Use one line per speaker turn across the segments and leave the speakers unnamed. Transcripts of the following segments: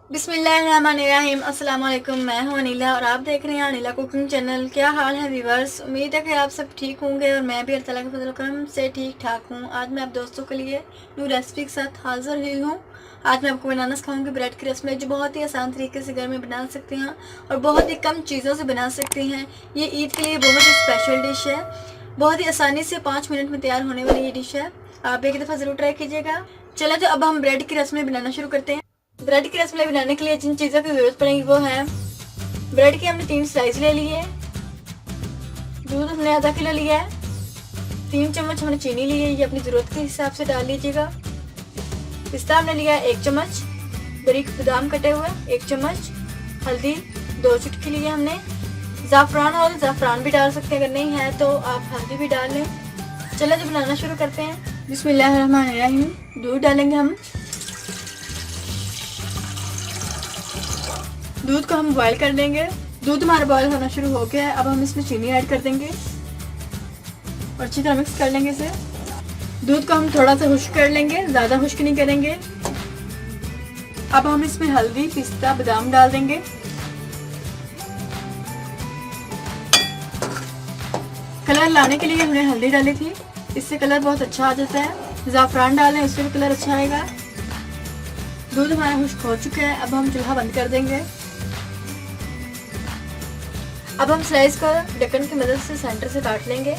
बिस्मिल्लाहिर्रहमानिर्रहीम अस्सलाम वालेकुम। मैं हूं अनिला और आप देख रहे हैं अनिला कुकिंग चैनल। क्या हाल है व्यूअर्स, उम्मीद है कि आप सब ठीक होंगे और मैं भी अल्लाह ताला के फजल करम से ठीक ठाक हूं। आज मैं आप दोस्तों के लिए न्यू रेसिपी के साथ हाजिर हुई हूं। आज मैं आपको बनाना सिखाऊंगी ब्रेड की रसमलाई, जो बहुत ही आसान तरीके से घर में बना सकते हैं और बहुत ही कम चीज़ों से बना सकते हैं। ये ईद के लिए बहुत ही स्पेशल डिश है, बहुत ही आसानी से 5 मिनट में तैयार होने वाली ये डिश है। आप एक दफ़ा ज़रूर ट्राई कीजिएगा। चलो तो अब हम ब्रेड की रसमलाई बनाना शुरू करते हैं। ब्रेड की रसमलाई बनाने के लिए जिन चीज़ों की ज़रूरत पड़ेगी वो है ब्रेड के हमने 3 स्लाइस ले लिए, दूध हमने आधा किलो लिया है, 3 चम्मच हमने चीनी ली है, ये अपनी ज़रूरत के हिसाब से डाल लीजिएगा। पिस्ता हमने लिया है 1 चम्मच, बारीक बादाम कटे हुए 1 चम्मच, हल्दी 2 चुटकी लिए हमने, ज़ाफ़रान हो तो ज़ाफ़रान भी डाल सकते हैं, अगर नहीं है तो आप हल्दी भी डाल लें। चलो जो बनाना शुरू करते हैं। बिस्मिल्लाहिर्रहमानिर्रहीम। दूध डालेंगे हम, दूध को हम बॉईल कर देंगे। दूध हमारा बॉईल होना शुरू हो गया है। अब हम इसमें चीनी ऐड कर देंगे और अच्छी तरह मिक्स कर लेंगे इसे। दूध को हम थोड़ा सा खुश्क कर लेंगे, ज़्यादा खुश्क नहीं करेंगे। अब हम इसमें हल्दी, पिस्ता, बादाम डाल देंगे। कलर लाने के लिए हमने हल्दी डाली थी, इससे कलर बहुत अच्छा आ जाता है। ज़ाफ़रान डालें, इससे भी कलर अच्छा आएगा। दूध हमारा खुश्क हो चुका है, अब हम चूल्हा बंद कर देंगे। अब हम स्लाइस को ढक्कन की मदद से सेंटर से काट लेंगे।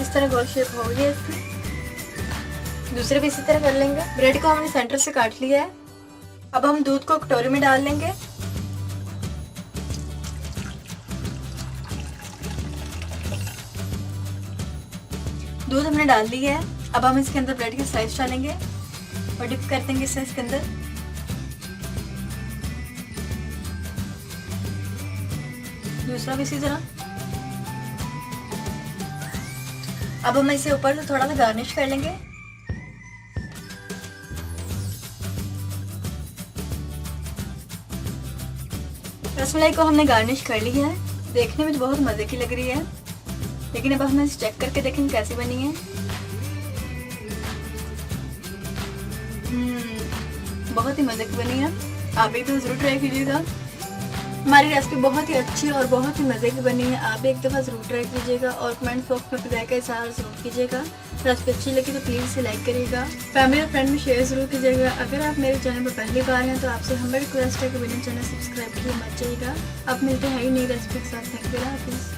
इस तरह गोल शेप हो गई है इसकी। दूसरे भी इसी तरह कर लेंगे। ब्रेड को हमने सेंटर से काट लिया है। अब हम दूध को कटोरी में डाल लेंगे। दूध हमने डाल दिया है। अब हम इसके अंदर ब्रेड के स्लाइस डालेंगे और डिप कर देंगे इसे इसके अंदर। दूसरा भी इसी तरह। अब हम इसे ऊपर से थोड़ा सा गार्निश कर लेंगे। रसमलाई को हमने गार्निश कर लिया है। देखने में तो बहुत मजे की लग रही है, लेकिन अब हम इसे चेक करके देखेंगे कैसी बनी है। बहुत ही मजे की बनी है। आप एक दफ़ा ज़रूर ट्राई कीजिएगा। हमारी रेसिपी बहुत ही अच्छी और बहुत ही मज़े की बनी है। आप एक दफ़ा ज़रूर ट्राई कीजिएगा और कमेंट बॉक्स में अपने राय का इज़हार ज़रूर कीजिएगा। रेसिपी अच्छी लगी तो प्लीज़ इसे लाइक करिएगा, फैमिली और फ्रेंड में शेयर ज़रूर कीजिएगा। अगर आप मेरे चैनल पर पहली बार हैं तो आपसे हम्बल रिक्वेस्ट है कि मेरे चैनल सब्सक्राइब किए मत जाइएगा। अब मिलते हैं नई रेसिपी के साथ। थैंक यू, अल्लाह हाफिज़।